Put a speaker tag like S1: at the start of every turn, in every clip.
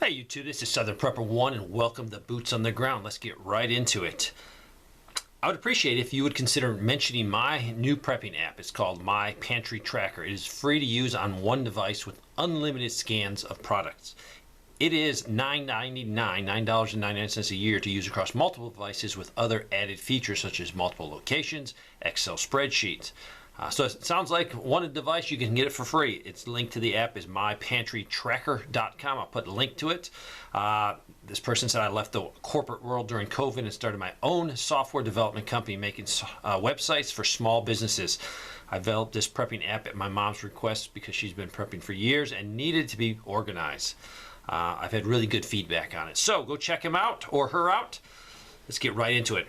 S1: Hey YouTube, this is Southern Prepper 1 and welcome to Boots on the Ground. Let's get right into it. I would appreciate if you would consider mentioning my new prepping app. It's called My Pantry Tracker. It is free to use on one device with unlimited scans of products. It is $9.99 a year to use across multiple devices with other added features such as multiple locations, Excel spreadsheets. So it sounds like one device, you can get it for free. It's linked to the app is mypantrytracker.com. I'll put a link to it. This person said I left the corporate world during COVID and started my own software development company making websites for small businesses. I developed this prepping app at my mom's request because she's been prepping for years and needed to be organized. I've had really good feedback on it. So go check him out or her out. Let's get right into it.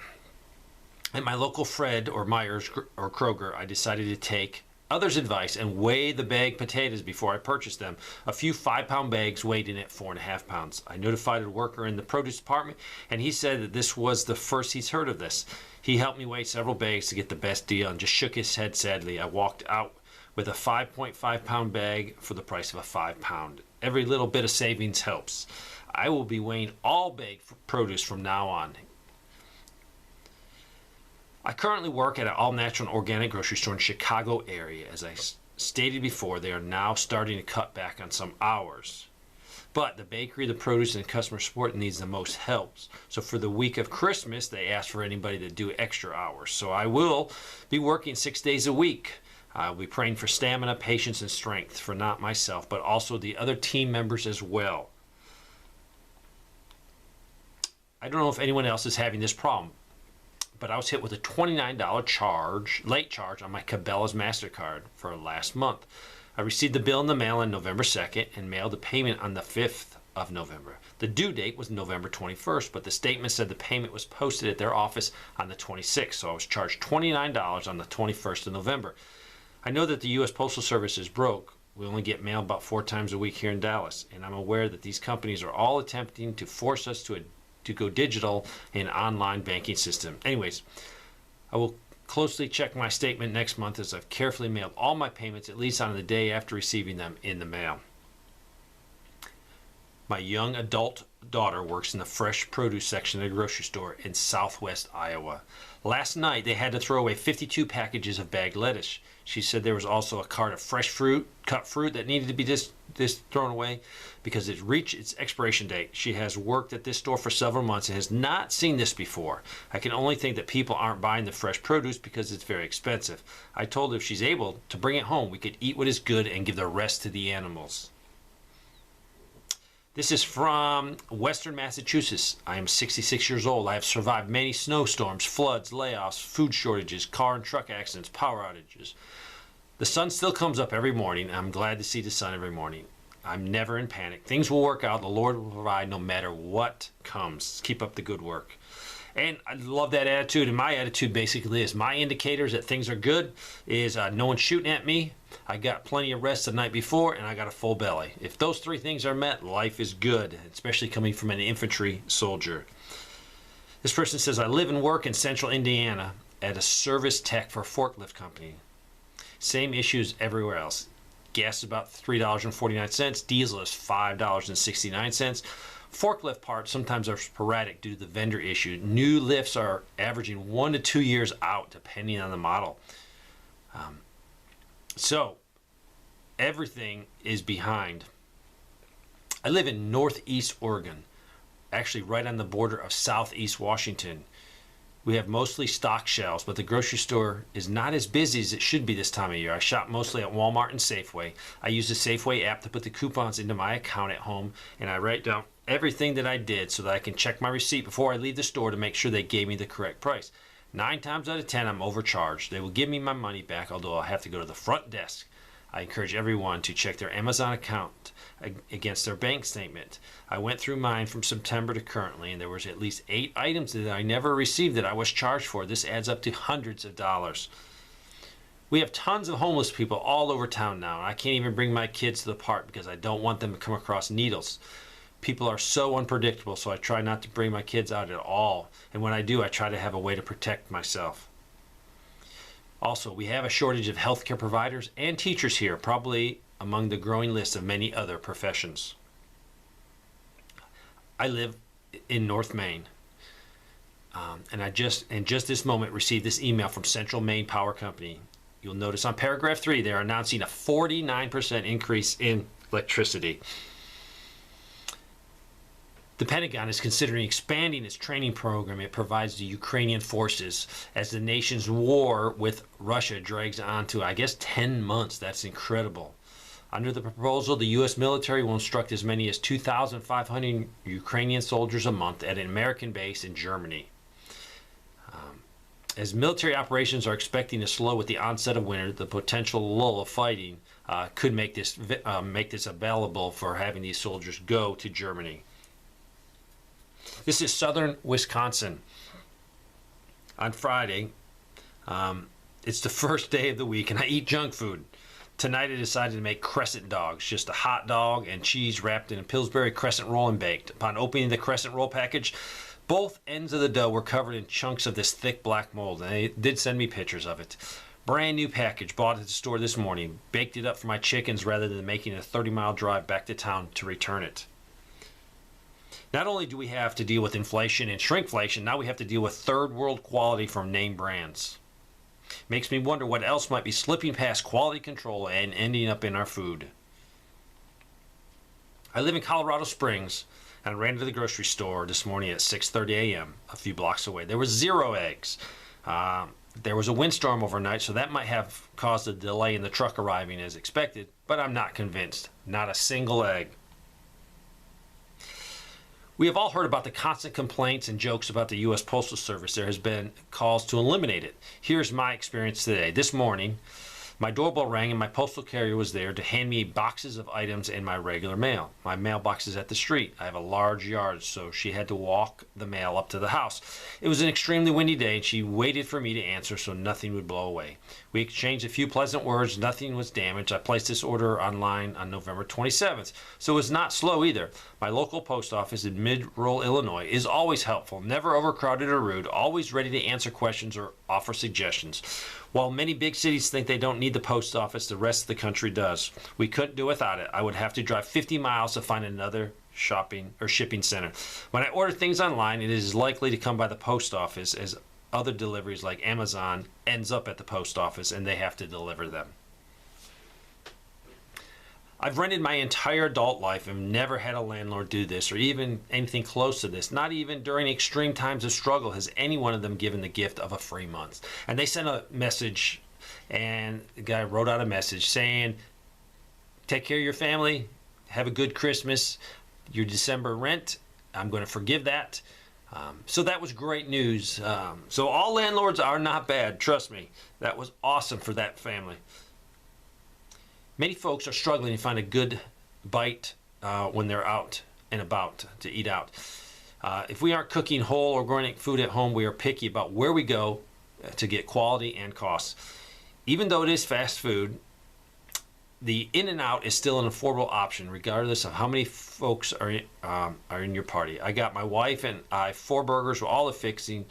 S1: At my local Fred or Myers or Kroger, I decided to take others' advice and weigh the bagged potatoes before I purchased them. A few 5-pound bags weighed in at 4.5 pounds. I notified a worker in the produce department, and he said that this was the first he's heard of this. He helped me weigh several bags to get the best deal and just shook his head sadly. I walked out with a 5.5-pound bag for the price of a 5-pound. Every little bit of savings helps. I will be weighing all bagged produce from now on. I currently work at an all-natural and organic grocery store in the Chicago area. As I stated before, they are now starting to cut back on some hours. But the bakery, the produce, and customer support needs the most help. So for the week of Christmas, they asked for anybody to do extra hours. So I will be working 6 days a week. I'll be praying for stamina, patience, and strength for not myself, but also the other team members as well. I don't know if anyone else is having this problem, but I was hit with a $29 late charge on my Cabela's MasterCard for last month. I received the bill in the mail on November 2nd and mailed the payment on the 5th of November. The due date was November 21st, but the statement said the payment was posted at their office on the 26th, so I was charged $29 on the 21st of November. I know that the U.S. Postal Service is broke. We only get mail about 4 times a week here in Dallas, and I'm aware that these companies are all attempting to force us to go digital in online banking system. Anyways, I will closely check my statement next month as I've carefully mailed all my payments at least on the day after receiving them in the mail. My young adult daughter works in the fresh produce section of the grocery store in southwest Iowa. Last night, they had to throw away 52 packages of bagged lettuce. She said there was also a cart of fresh fruit, cut fruit, that needed to be just thrown away because it reached its expiration date. She has worked at this store for several months and has not seen this before. I can only think that people aren't buying the fresh produce because it's very expensive. I told her if she's able to bring it home, we could eat what is good and give the rest to the animals. This is from Western Massachusetts. I am 66 years old. I have survived many snowstorms, floods, layoffs, food shortages, car and truck accidents, power outages. The sun still comes up every morning. I'm glad to see the sun every morning. I'm never in panic. Things will work out. The Lord will provide no matter what comes. Keep up the good work. And I love that attitude. And my attitude basically is my indicators that things are good is no one's shooting at me. I got plenty of rest the night before, and I got a full belly. If those 3 things are met, life is good, especially coming from an infantry soldier. This person says, I live and work in central Indiana at a service tech for a forklift company. Same issues everywhere else. Gas is about $3.49. Diesel is $5.69. Forklift parts sometimes are sporadic due to the vendor issue. New lifts are averaging 1 to 2 years out, depending on the model. So everything is behind. I live in northeast Oregon, actually right on the border of southeast Washington. We have mostly stock shelves, but the grocery store is not as busy as it should be this time of year. I shop mostly at Walmart and Safeway. I use the Safeway app to put the coupons into my account at home, and I write down everything that I did so that I can check my receipt before I leave the store to make sure they gave me the correct price. 9 times out of 10, I'm overcharged. They will give me my money back, although I'll have to go to the front desk. I encourage everyone to check their Amazon account against their bank statement. I went through mine from September to currently, and there was at least 8 items that I never received that I was charged for. This adds up to hundreds of dollars. We have tons of homeless people all over town now, and I can't even bring my kids to the park because I don't want them to come across needles. People are so unpredictable, so I try not to bring my kids out at all. And when I do, I try to have a way to protect myself. Also, we have a shortage of healthcare providers and teachers here, probably among the growing list of many other professions. I live in North Maine. And I just, in just this moment, received this email from Central Maine Power Company. You'll notice on paragraph 3, they're announcing a 49% increase in electricity. The Pentagon is considering expanding its training program it provides to Ukrainian forces as the nation's war with Russia drags on to, I guess, 10 months. That's incredible. Under the proposal, the U.S. military will instruct as many as 2,500 Ukrainian soldiers a month at an American base in Germany. As military operations are expecting to slow with the onset of winter, the potential lull of fighting could make this available for having these soldiers go to Germany. This is southern Wisconsin. On Friday, it's the first day of the week, and I eat junk food. Tonight I decided to make crescent dogs, just a hot dog and cheese wrapped in a Pillsbury crescent roll and baked. Upon opening the crescent roll package, both ends of the dough were covered in chunks of this thick black mold, and they did send me pictures of it. Brand new package, bought at the store this morning. Baked it up for my chickens rather than making a 30-mile drive back to town to return it. Not only do we have to deal with inflation and shrinkflation, now we have to deal with third world quality from name brands. Makes me wonder what else might be slipping past quality control and ending up in our food. I live in Colorado Springs, and I ran to the grocery store this morning at 6:30 a.m., a few blocks away. There was 0 eggs. There was a windstorm overnight, so that might have caused a delay in the truck arriving as expected, but I'm not convinced. Not a single egg. We have all heard about the constant complaints and jokes about the U.S. Postal Service. There has been calls to eliminate it. Here's my experience today. This morning, my doorbell rang and my postal carrier was there to hand me boxes of items in my regular mail. My mailbox is at the street. I have a large yard, so she had to walk the mail up to the house. It was an extremely windy day, and she waited for me to answer so nothing would blow away. We exchanged a few pleasant words. Nothing was damaged. I placed this order online on November 27th, so it was not slow either. My local post office in mid-rural Illinois is always helpful, never overcrowded or rude, always ready to answer questions or offer suggestions. While many big cities think they don't need the post office, the rest of the country does. We couldn't do without it. I would have to drive 50 miles to find another shopping or shipping center. When I order things online, it is likely to come by the post office, as other deliveries like Amazon ends up at the post office and they have to deliver them. I've rented my entire adult life and never had a landlord do this or even anything close to this. Not even during extreme times of struggle has any one of them given the gift of a free month. And they sent a message, and the guy wrote out a message saying, take care of your family, have a good Christmas, your December rent, I'm going to forgive that. So that was great news. So all landlords are not bad, trust me. That was awesome for that family. Many folks are struggling to find a good bite when they're out and about to eat out. If we aren't cooking whole organic food at home, we are picky about where we go to get quality and costs. Even though it is fast food, the In-N-Out is still an affordable option regardless of how many folks are in your party. I got my wife and I 4 burgers with all the fixing,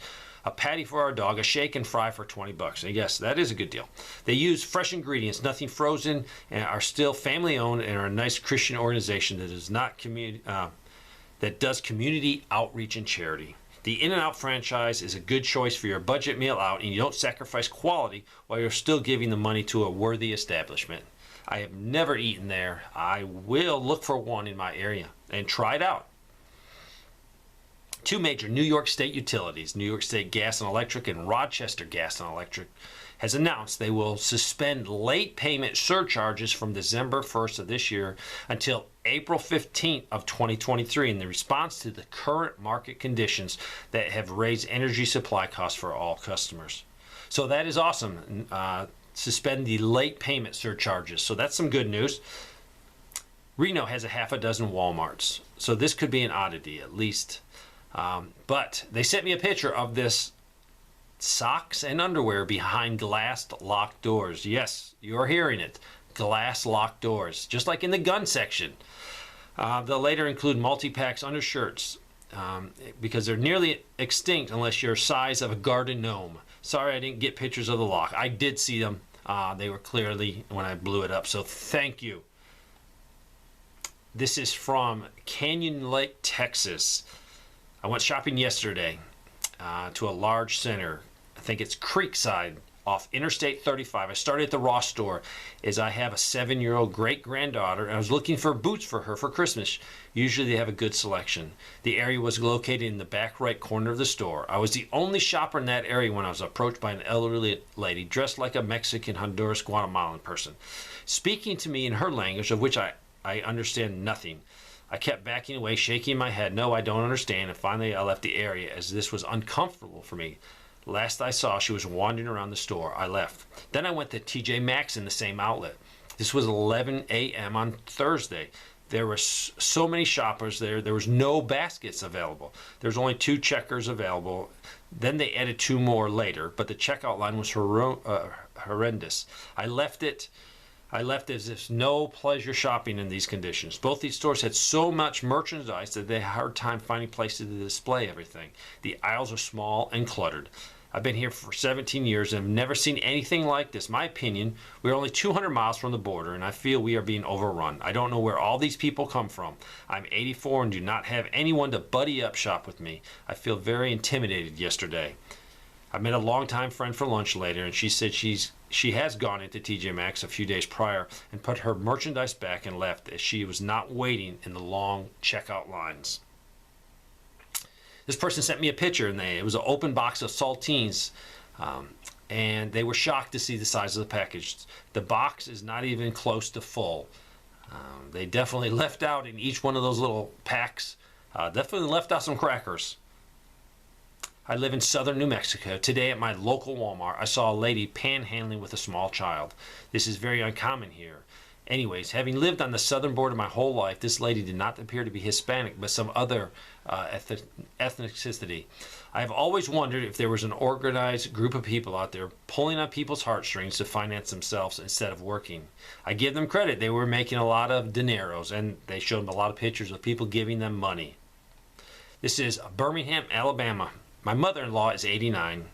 S1: a patty for our dog, a shake and fry for $20. And yes, that is a good deal. They use fresh ingredients, nothing frozen, and are still family owned and are a nice Christian organization that is not that does community outreach and charity. The In-N-Out franchise is a good choice for your budget meal out, and you don't sacrifice quality while you're still giving the money to a worthy establishment. I have never eaten there. I will look for one in my area and try it out. 2 major New York State utilities, New York State Gas and Electric and Rochester Gas and Electric, has announced they will suspend late payment surcharges from December 1st of this year until April 15th of 2023 in the response to the current market conditions that have raised energy supply costs for all customers. So that is awesome. Suspend the late payment surcharges. So that's some good news. Reno has a half a dozen Walmarts, so this could be an oddity at least. But they sent me a picture of this socks and underwear behind glass locked doors. Yes, you're hearing it. Glass locked doors, just like in the gun section. They'll later include multi-packs undershirts because they're nearly extinct unless you're the size of a garden gnome. Sorry I didn't get pictures of the lock. I did see them. They were clearly when I blew it up, so thank you. This is from Canyon Lake, Texas. I went shopping yesterday to a large center. I think it's Creekside off Interstate 35. I started at the Ross store as I have a 7-year-old great-granddaughter, and I was looking for boots for her for Christmas. Usually they have a good selection. The area was located in the back right corner of the store. I was the only shopper in that area when I was approached by an elderly lady dressed like a Mexican, Honduras, Guatemalan person, speaking to me in her language, of which I understand nothing. I kept backing away, shaking my head. No, I don't understand. And finally, I left the area as this was uncomfortable for me. Last I saw, she was wandering around the store. I left. Then I went to TJ Maxx in the same outlet. This was 11 a.m. on Thursday. There were so many shoppers there. There was no baskets available. There was only 2 checkers available. Then they added 2 more later, but the checkout line was horrendous. I left as if no pleasure shopping in these conditions. Both these stores had so much merchandise that they had a hard time finding places to display everything. The aisles are small and cluttered. I've been here for 17 years and have never seen anything like this. My opinion, we're only 200 miles from the border, and I feel we are being overrun. I don't know where all these people come from. I'm 84 and do not have anyone to buddy up shop with me. I feel very intimidated yesterday. I met a longtime friend for lunch later, and she said she has gone into TJ Maxx a few days prior and put her merchandise back and left as she was not waiting in the long checkout lines. This person sent me a picture, and it was an open box of saltines, and they were shocked to see the size of the package. The box is not even close to full. They definitely left out in each one of those little packs, definitely left out some crackers. I live in southern New Mexico. Today at my local Walmart, I saw a lady panhandling with a small child. This is very uncommon here. Anyways, having lived on the southern border my whole life, this lady did not appear to be Hispanic, but some other ethnicity. I have always wondered if there was an organized group of people out there pulling on people's heartstrings to finance themselves instead of working. I give them credit. They were making a lot of dineros, and they showed a lot of pictures of people giving them money. This is Birmingham, Alabama. My mother-in-law is 89 and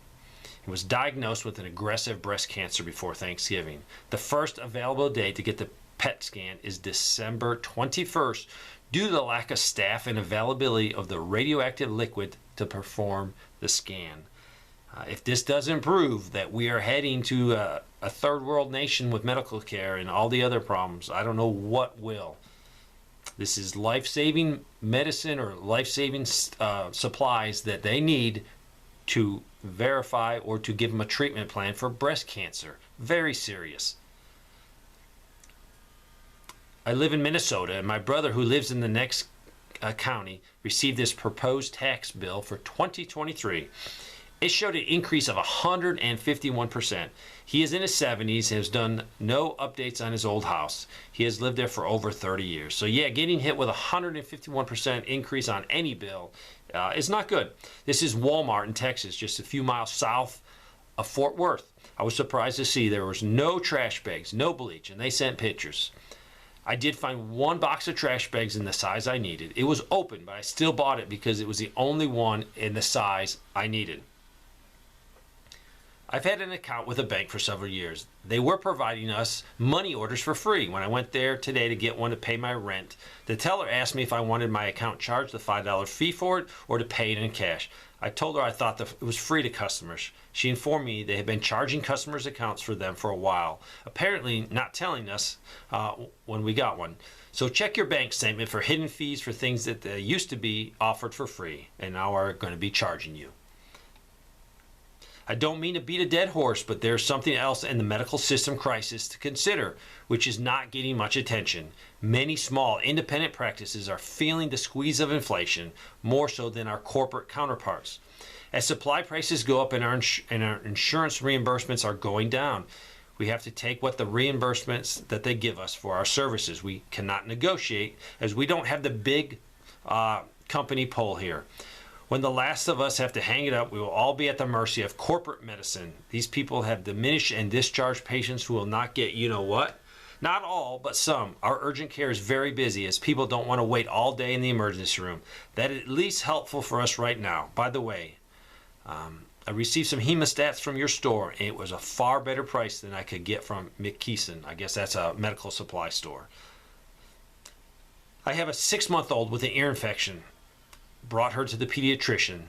S1: was diagnosed with an aggressive breast cancer before Thanksgiving. The first available date to get the PET scan is December 21st due to the lack of staff and availability of the radioactive liquid to perform the scan. If this doesn't prove that we are heading to a third world nation with medical care and all the other problems, I don't know what will. This is life-saving medicine or life-saving supplies that they need to verify or to give them a treatment plan for breast cancer. Very serious. I live in Minnesota, and my brother, who lives in the next county, received this proposed tax bill for 2023. It showed an increase of 151%. He is in his 70s and has done no updates on his old house. He has lived there for over 30 years. So yeah, getting hit with a 151% increase on any bill is not good. This is Walmart in Texas, just a few miles south of Fort Worth. I was surprised to see there was no trash bags, no bleach, and they sent pictures. I did find 1 box of trash bags in the size I needed. It was open, but I still bought it because it was the only one in the size I needed. I've had an account with a bank for several years. They were providing us money orders for free. When I went there today to get one to pay my rent, the teller asked me if I wanted my account charged the $5 fee for it or to pay it in cash. I told her I thought that it was free to customers. She informed me they had been charging customers' accounts for them for a while, apparently not telling us when we got one. So check your bank statement for hidden fees for things that used to be offered for free and now are going to be charging you. I don't mean to beat a dead horse, but there's something else in the medical system crisis to consider, which is not getting much attention. Many small independent practices are feeling the squeeze of inflation more so than our corporate counterparts. As supply prices go up and our insurance reimbursements are going down, we have to take what the reimbursements that they give us for our services. We cannot negotiate as we don't have the big company pull here. When the last of us have to hang it up, we will all be at the mercy of corporate medicine. These people have diminished and discharged patients who will not get you know what. Not all, but some. Our urgent care is very busy as people don't want to wait all day in the emergency room. That is at least helpful for us right now. By the way, I received some hemostats from your store, and it was a far better price than I could get from McKeeson. I guess that's a medical supply store. I have a 6-month-old with an ear infection. Brought her to the pediatrician.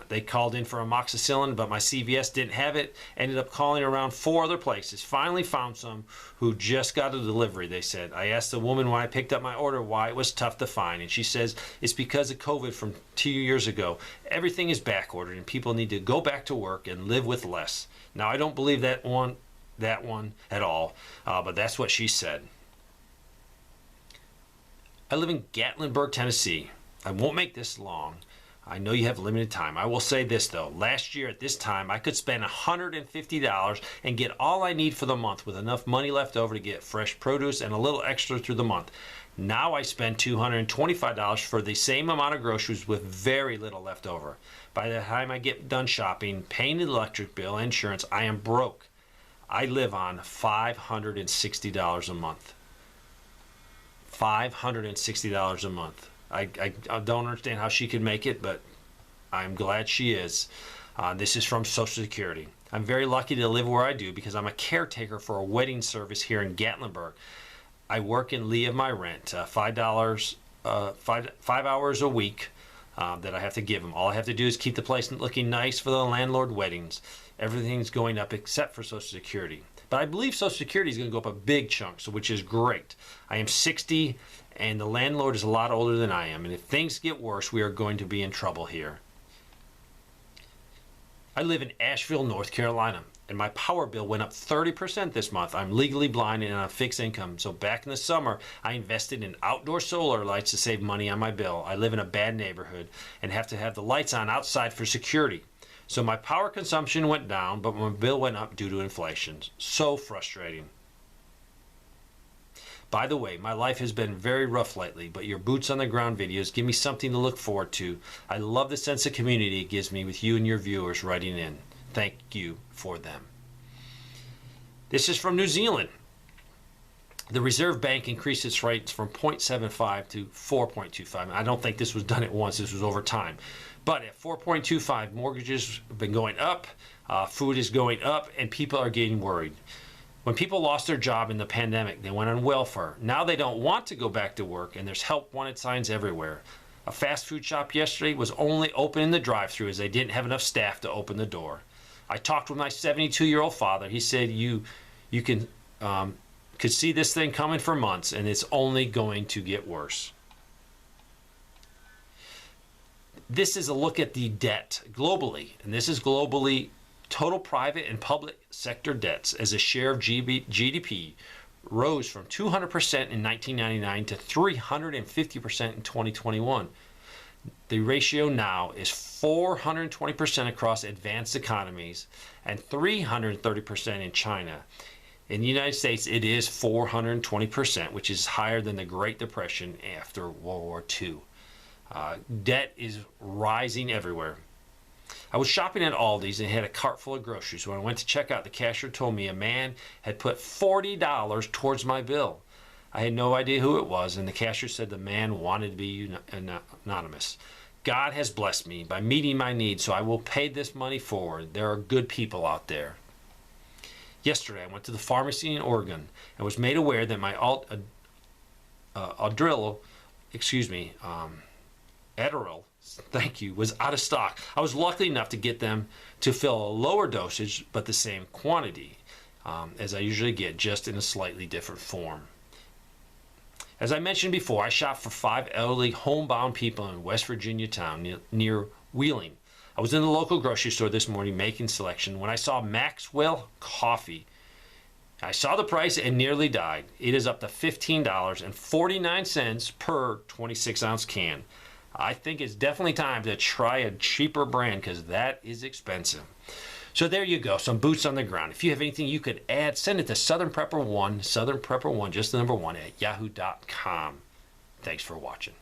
S1: They called in for amoxicillin, but my CVS didn't have it. Ended up calling around 4 other places. Finally found some who just got a delivery, they said. I asked the woman when I picked up my order why it was tough to find, and she says it's because of COVID from 2 years ago. Everything is back ordered, and people need to go back to work and live with less. Now, I don't believe that one at all, but that's what she said. I live in Gatlinburg, Tennessee. I won't make this long. I know you have limited time. I will say this, though. Last year at this time, I could spend $150 and get all I need for the month with enough money left over to get fresh produce and a little extra through the month. Now I spend $225 for the same amount of groceries with very little left over. By the time I get done shopping, paying the electric bill, insurance, I am broke. I live on $560 a month. $560 a month. I don't understand how she could make it, but I'm glad she is. This is from Social Security. I'm very lucky to live where I do because I'm a caretaker for a wedding service here in Gatlinburg. I work in lieu of my rent, $5 hours a week that I have to give them. All I have to do is keep the place looking nice for the landlord weddings. Everything's going up except for Social Security. But I believe Social Security is going to go up a big chunk, which is great. I am 60, and the landlord is a lot older than I am. And if things get worse, we are going to be in trouble here. I live in Asheville, North Carolina, and my power bill went up 30% this month. I'm legally blind and on fixed income. So back in the summer, I invested in outdoor solar lights to save money on my bill. I live in a bad neighborhood and have to have the lights on outside for security. So my power consumption went down, but my bill went up due to inflation. So frustrating. By the way, my life has been very rough lately, but your boots on the ground videos give me something to look forward to. I love the sense of community it gives me with you and your viewers writing in. Thank you for them. This is from New Zealand. The Reserve Bank increased its rates from 0.75 to 4.25. I don't think this was done at once. This was over time. But at 4.25, mortgages have been going up, food is going up, and people are getting worried. When people lost their job in the pandemic, they went on welfare. Now they don't want to go back to work, and there's help wanted signs everywhere. A fast food shop yesterday was only open in the drive-thru as they didn't have enough staff to open the door. I talked with my 72-year-old father. He said you could see this thing coming for months, and it's only going to get worse. This is a look at the debt globally, and this is globally total private and public sector debts as a share of GDP rose from 200% in 1999 to 350% in 2021. The ratio now is 420% across advanced economies and 330% in China. In the United States, it is 420%, which is higher than the Great Depression after World War II. Debt is rising everywhere. I was shopping at Aldi's and had a cart full of groceries. When I went to check out, the cashier told me a man had put $40 towards my bill. I had no idea who it was, and the cashier said the man wanted to be anonymous. God has blessed me by meeting my needs, so I will pay this money forward. There are good people out there. Yesterday, I went to the pharmacy in Oregon and was made aware that my Adderall, thank you, was out of stock. I was lucky enough to get them to fill a lower dosage, but the same quantity as I usually get, just in a slightly different form. As I mentioned before, I shop for 5 elderly homebound people in West Virginia town near Wheeling. I was in the local grocery store this morning making selection when I saw Maxwell coffee. I saw the price and nearly died. It is up to $15.49 per 26-ounce can. I think it's definitely time to try a cheaper brand because that is expensive. So there you go, some boots on the ground. If you have anything you could add, send it to Southern Prepper1, just the number 1, at yahoo.com. Thanks for watching.